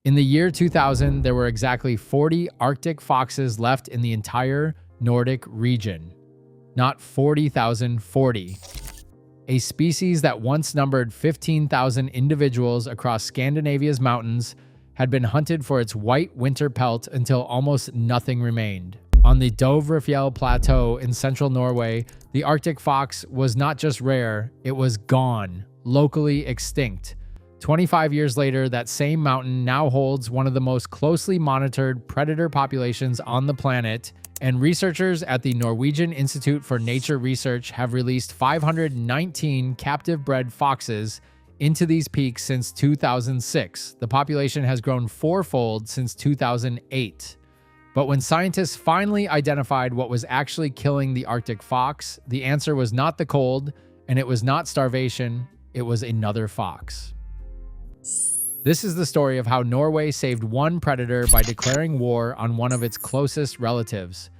In the year 2000, there were exactly 40 Arctic foxes left in the entire Nordic region. Not 40,000, 40. A species that once numbered 15,000 individuals across Scandinavia's mountains had been hunted for its white winter pelt until almost nothing remained. On the Dovrefjell plateau in central Norway, the Arctic fox was not just rare, it was gone, locally extinct. 25 years later, that same mountain now holds one of the most closely monitored predator populations on the planet, and researchers at the Norwegian Institute for Nature Research have released 519 captive-bred foxes into these peaks since 2006. The population has grown fourfold since 2008. But when scientists finally identified what was actually killing the Arctic fox, the answer was not the cold, and it was not starvation, it was another fox. This is the story of how Norway saved one predator by declaring war on one of its closest relatives.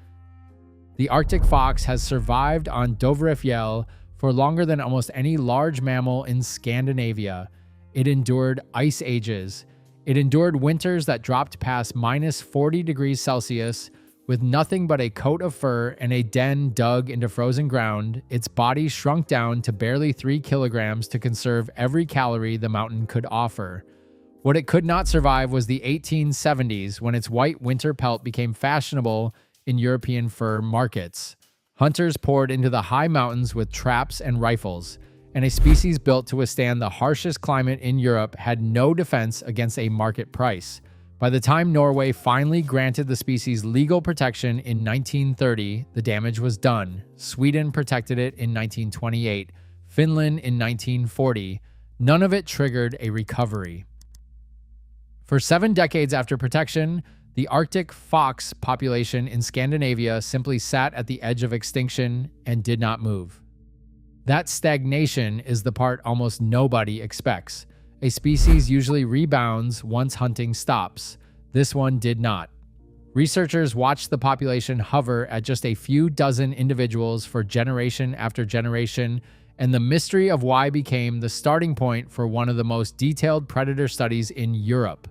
The Arctic fox has survived on Dovrefjell for longer than almost any large mammal in Scandinavia. It endured ice ages. It endured winters that dropped past minus 40 degrees Celsius. With nothing but a coat of fur and a den dug into frozen ground, its body shrunk down to barely 3 kilograms to conserve every calorie the mountain could offer. What it could not survive was the 1870s, when its white winter pelt became fashionable in European fur markets. Hunters poured into the high mountains with traps and rifles, and a species built to withstand the harshest climate in Europe had no defense against a market price. By the time Norway finally granted the species legal protection in 1930, the damage was done. Sweden protected it in 1928, Finland in 1940. None of it triggered a recovery. For 7 decades after protection, the Arctic fox population in Scandinavia simply sat at the edge of extinction and did not move. That stagnation is the part almost nobody expects. A species usually rebounds once hunting stops. This one did not. Researchers watched the population hover at just a few dozen individuals for generation after generation, and the mystery of why became the starting point for one of the most detailed predator studies in Europe.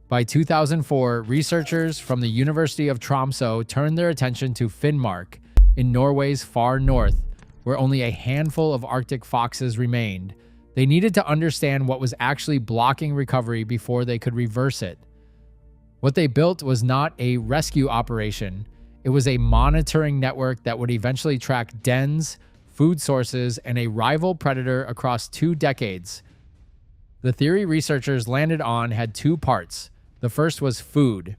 By 2004, researchers from the University of Tromsø turned their attention to Finnmark, in Norway's far north, where only a handful of Arctic foxes remained. They needed to understand what was actually blocking recovery before they could reverse it. What they built was not a rescue operation. It was a monitoring network that would eventually track dens, food sources, and a rival predator across 2 decades. The theory researchers landed on had 2 parts. The first was food.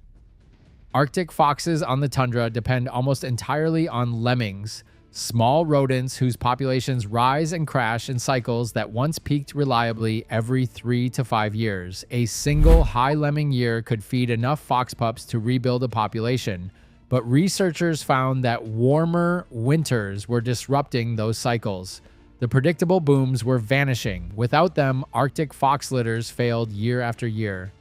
Arctic foxes on the tundra depend almost entirely on lemmings, small rodents whose populations rise and crash in cycles that once peaked reliably every 3 to 5 years. A single high lemming year could feed enough fox pups to rebuild a population, but researchers found that warmer winters were disrupting those cycles. The predictable booms were vanishing. Without them, Arctic fox litters failed year after year.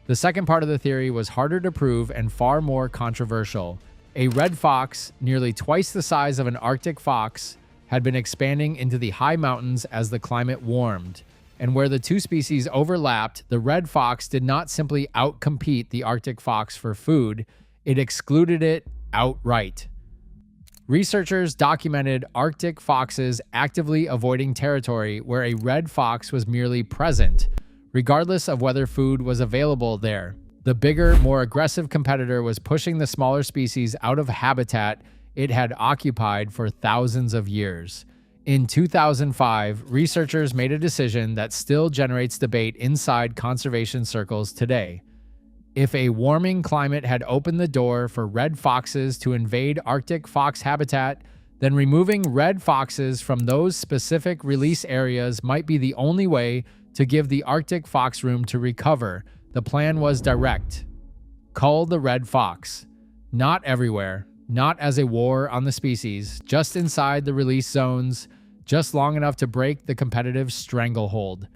The second part of the theory was harder to prove and far more controversial. A red fox, nearly twice the size of an Arctic fox, had been expanding into the high mountains as the climate warmed. And where the 2 species overlapped, the red fox did not simply outcompete the Arctic fox for food, it excluded it outright. Researchers documented Arctic foxes actively avoiding territory where a red fox was merely present, regardless of whether food was available there. The bigger, more aggressive competitor was pushing the smaller species out of habitat it had occupied for thousands of years. In 2005, researchers made a decision that still generates debate inside conservation circles today. If a warming climate had opened the door for red foxes to invade Arctic fox habitat, then removing red foxes from those specific release areas might be the only way to give the Arctic fox room to recover. The plan was direct. Cull the red fox. Not everywhere, not as a war on the species, just inside the release zones, just long enough to break the competitive stranglehold.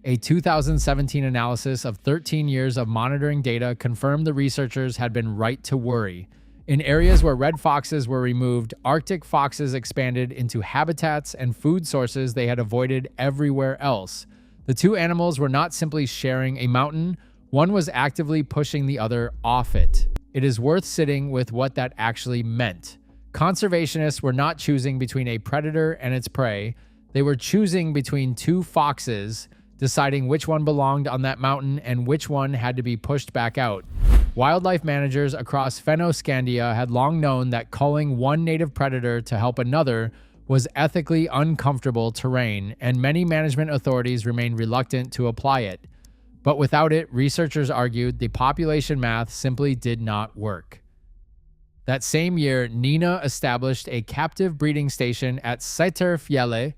A 2017 analysis of 13 years of monitoring data confirmed the researchers had been right to worry. In areas where red foxes were removed, Arctic foxes expanded into habitats and food sources they had avoided everywhere else. The 2 animals were not simply sharing a mountain One was actively pushing the other off it. It is worth sitting with what that actually meant. Conservationists were not choosing between a predator and its prey. They were choosing between two foxes, deciding which one belonged on that mountain and which one had to be pushed back out. Wildlife managers across Fennoscandia had long known that culling one native predator to help another was ethically uncomfortable terrain, and many management authorities remained reluctant to apply it. But without it, researchers argued the population math simply did not work. That same year, Nina established a captive breeding station at Setterfjelle,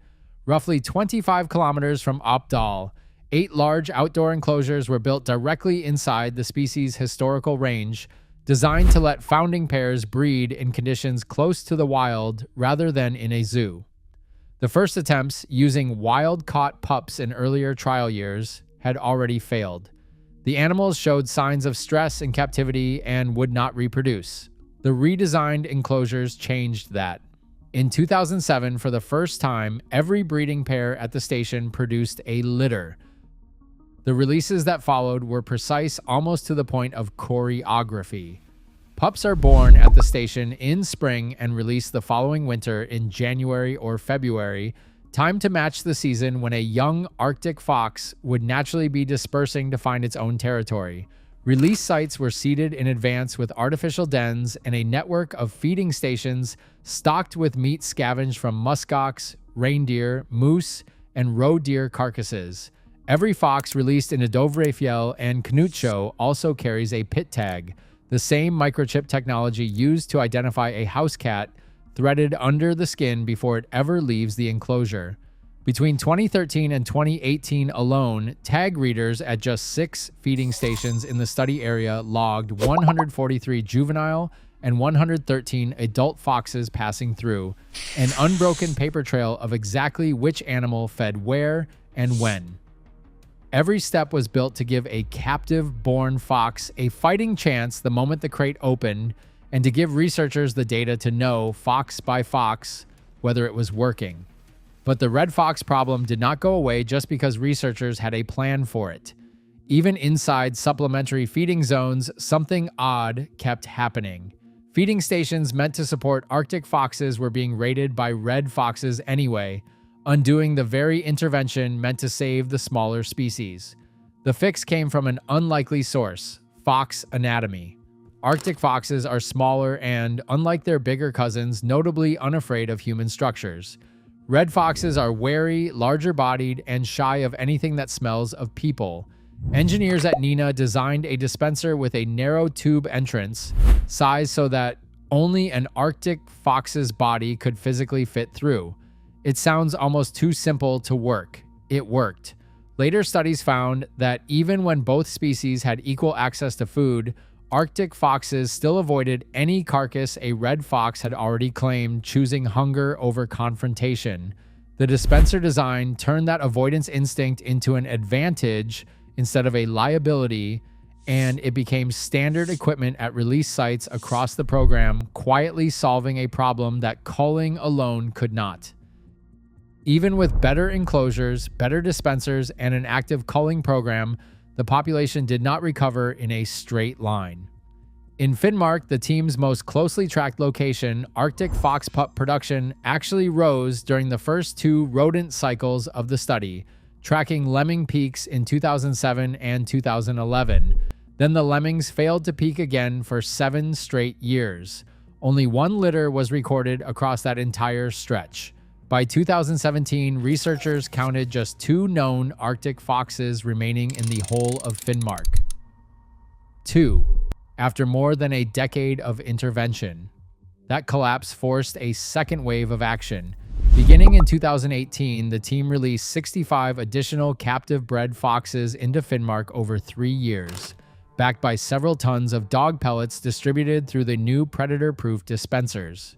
roughly 25 kilometers from Oppdal. 8 large outdoor enclosures were built directly inside the species' historical range, designed to let founding pairs breed in conditions close to the wild rather than in a zoo. The first attempts, using wild-caught pups in earlier trial years, had already failed. The animals showed signs of stress in captivity and would not reproduce. The redesigned enclosures changed that. In 2007, for the first time, every breeding pair at the station produced a litter. The releases that followed were precise almost to the point of choreography. Pups are born at the station in spring and released the following winter in January or February, time to match the season when a young Arctic fox would naturally be dispersing to find its own territory. Release sites were seeded in advance with artificial dens and a network of feeding stations stocked with meat scavenged from muskox, reindeer, moose, and roe deer carcasses. Every fox released in a Dovrefjell and Knutso also carries a pit tag, the same microchip technology used to identify a house cat threaded under the skin before it ever leaves the enclosure. Between 2013 and 2018 alone, tag readers at just 6 feeding stations in the study area logged 143 juvenile and 113 adult foxes passing through, an unbroken paper trail of exactly which animal fed where and when. Every step was built to give a captive-born fox a fighting chance the moment the crate opened, and to give researchers the data to know, fox by fox, whether it was working. But the red fox problem did not go away just because researchers had a plan for it. Even inside supplementary feeding zones, something odd kept happening. Feeding stations meant to support Arctic foxes were being raided by red foxes anyway, undoing the very intervention meant to save the smaller species. The fix came from an unlikely source: fox anatomy. Arctic foxes are smaller and, unlike their bigger cousins, notably unafraid of human structures. Red foxes are wary, larger-bodied, and shy of anything that smells of people. Engineers at Nina designed a dispenser with a narrow tube entrance, sized so that only an Arctic fox's body could physically fit through. It sounds almost too simple to work. It worked. Later studies found that even when both species had equal access to food, Arctic foxes still avoided any carcass a red fox had already claimed, choosing hunger over confrontation. The dispenser design turned that avoidance instinct into an advantage instead of a liability, and it became standard equipment at release sites across the program, quietly solving a problem that culling alone could not. Even with better enclosures, better dispensers, and an active culling program, the population did not recover in a straight line. In Finnmark, the team's most closely tracked location, Arctic fox pup production actually rose during the first 2 rodent cycles of the study, tracking lemming peaks in 2007 and 2011. Then the lemmings failed to peak again for 7 straight years. Only 1 litter was recorded across that entire stretch. By 2017, researchers counted just 2 known Arctic foxes remaining in the whole of Finnmark. 2. After more than a decade of intervention. That collapse forced a second wave of action. Beginning in 2018, the team released 65 additional captive-bred foxes into Finnmark over 3 years, backed by several tons of dog pellets distributed through the new predator-proof dispensers.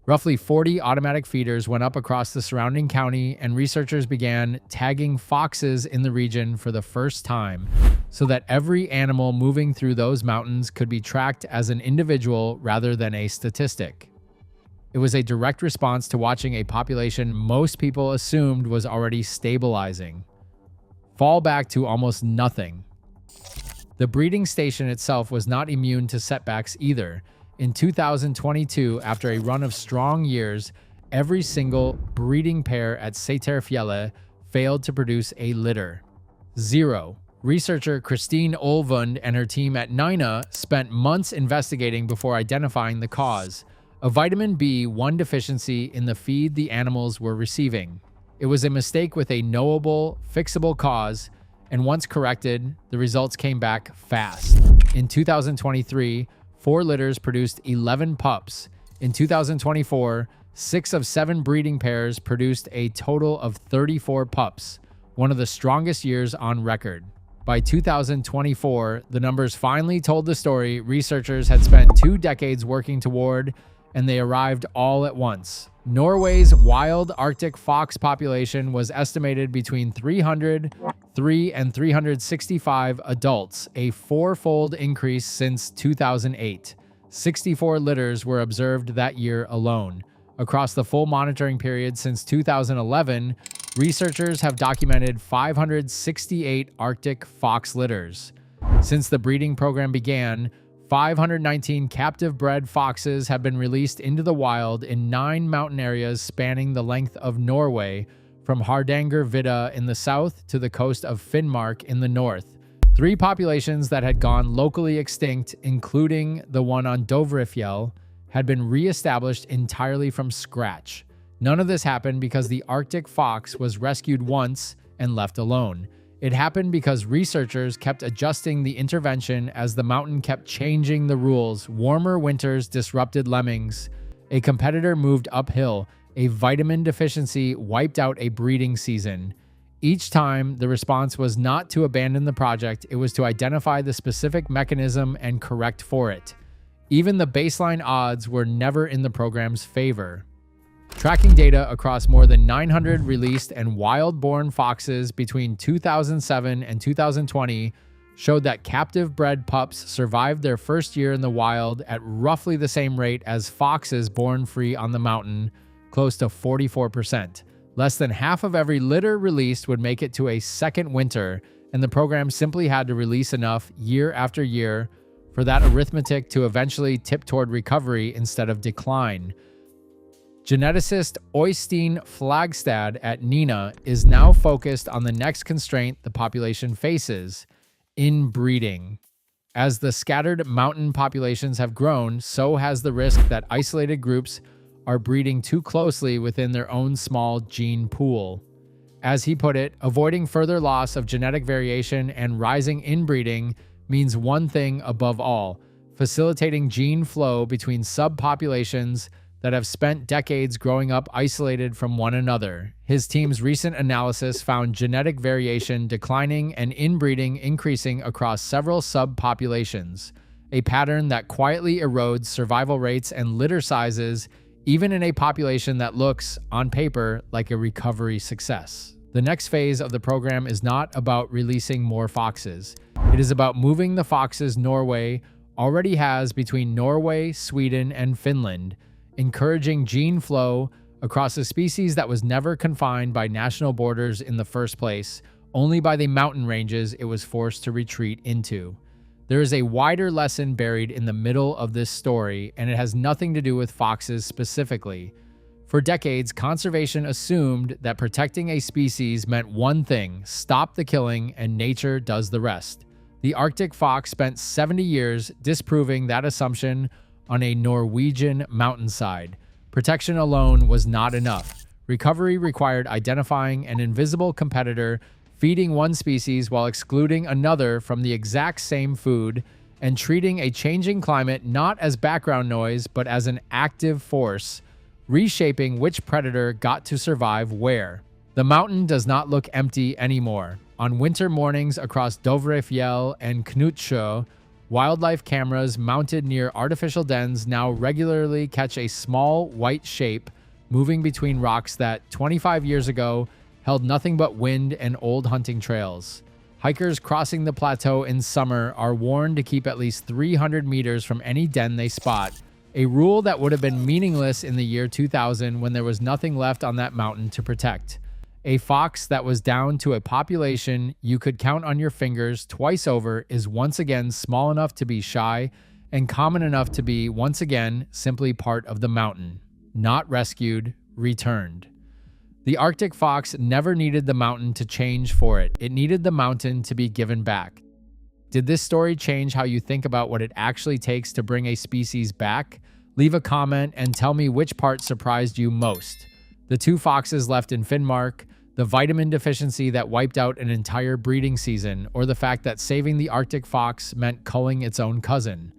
Roughly 40 automatic feeders went up across the surrounding county, and researchers began tagging foxes in the region for the first time, so that every animal moving through those mountains could be tracked as an individual rather than a statistic. It was a direct response to watching a population most people assumed was already stabilizing fall back to almost nothing. The breeding station itself was not immune to setbacks either. In 2022, after a run of strong years, every single breeding pair at Setbergfjellet failed to produce a litter. 0. Researcher Christine Olvund and her team at Nina spent months investigating before identifying the cause: a vitamin B1 deficiency in the feed the animals were receiving. It was a mistake with a knowable, fixable cause, and once corrected, the results came back fast. In 2023, 4 litters produced 11 pups. In 2024, 6 of 7 breeding pairs produced a total of 34 pups, one of the strongest years on record. By 2024, the numbers finally told the story researchers had spent 2 decades working toward, and they arrived all at once. Norway's wild Arctic fox population was estimated between 303 and 365 adults, a 4-fold increase since 2008. 64 litters were observed that year alone. Across the full monitoring period since 2011, researchers have documented 568 Arctic fox litters. Since the breeding program began, 519 captive-bred foxes have been released into the wild in 9 mountain areas spanning the length of Norway, from Hardangervidda in the south to the coast of Finnmark in the north. 3 populations that had gone locally extinct, including the one on Dovrefjell, had been re-established entirely from scratch. None of this happened because the Arctic fox was rescued once and left alone. It happened because researchers kept adjusting the intervention as the mountain kept changing the rules. Warmer winters disrupted lemmings. A competitor moved uphill. A vitamin deficiency wiped out a breeding season. Each time, the response was not to abandon the project, it was to identify the specific mechanism and correct for it. Even the baseline odds were never in the program's favor. Tracking data across more than 900 released and wild-born foxes between 2007 and 2020 showed that captive-bred pups survived their first year in the wild at roughly the same rate as foxes born free on the mountain, close to 44%. Less than half of every litter released would make it to a second winter, and the program simply had to release enough year after year for that arithmetic to eventually tip toward recovery instead of decline. Geneticist Øystein Flagstad at Nina is now focused on the next constraint the population faces: inbreeding. As the scattered mountain populations have grown, so has the risk that isolated groups are breeding too closely within their own small gene pool. As he put it, avoiding further loss of genetic variation and rising inbreeding means one thing above all: facilitating gene flow between subpopulations that have spent decades growing up isolated from one another. His team's recent analysis found genetic variation declining and inbreeding increasing across several subpopulations, a pattern that quietly erodes survival rates and litter sizes, even in a population that looks, on paper, like a recovery success. The next phase of the program is not about releasing more foxes. It is about moving the foxes Norway already has between Norway, Sweden, and Finland, encouraging gene flow across a species that was never confined by national borders in the first place, only by the mountain ranges it was forced to retreat into. There is a wider lesson buried in the middle of this story, and it has nothing to do with foxes specifically. For decades, conservation assumed that protecting a species meant one thing: stop the killing and nature does the rest. The Arctic fox spent 70 years disproving that assumption on a Norwegian mountainside. Protection alone was not enough. Recovery required identifying an invisible competitor, feeding one species while excluding another from the exact same food, and treating a changing climate not as background noise but as an active force, reshaping which predator got to survive where. The mountain does not look empty anymore. On winter mornings across Dovrefjell and Knutsjø, wildlife cameras mounted near artificial dens now regularly catch a small white shape moving between rocks that 25 years ago held nothing but wind and old hunting trails. Hikers crossing the plateau in summer are warned to keep at least 300 meters from any den they spot, a rule that would have been meaningless in the year 2000 when there was nothing left on that mountain to protect. A fox that was down to a population you could count on your fingers twice over is once again small enough to be shy and common enough to be once again simply part of the mountain. Not rescued, returned. The Arctic fox never needed the mountain to change for it. It needed the mountain to be given back. Did this story change how you think about what it actually takes to bring a species back? Leave a comment and tell me which part surprised you most. The 2 foxes left in Finnmark, the vitamin deficiency that wiped out an entire breeding season, or the fact that saving the Arctic fox meant culling its own cousin.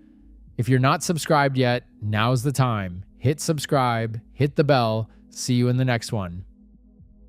If you're not subscribed yet, now's the time. Hit subscribe, hit the bell. See you in the next one.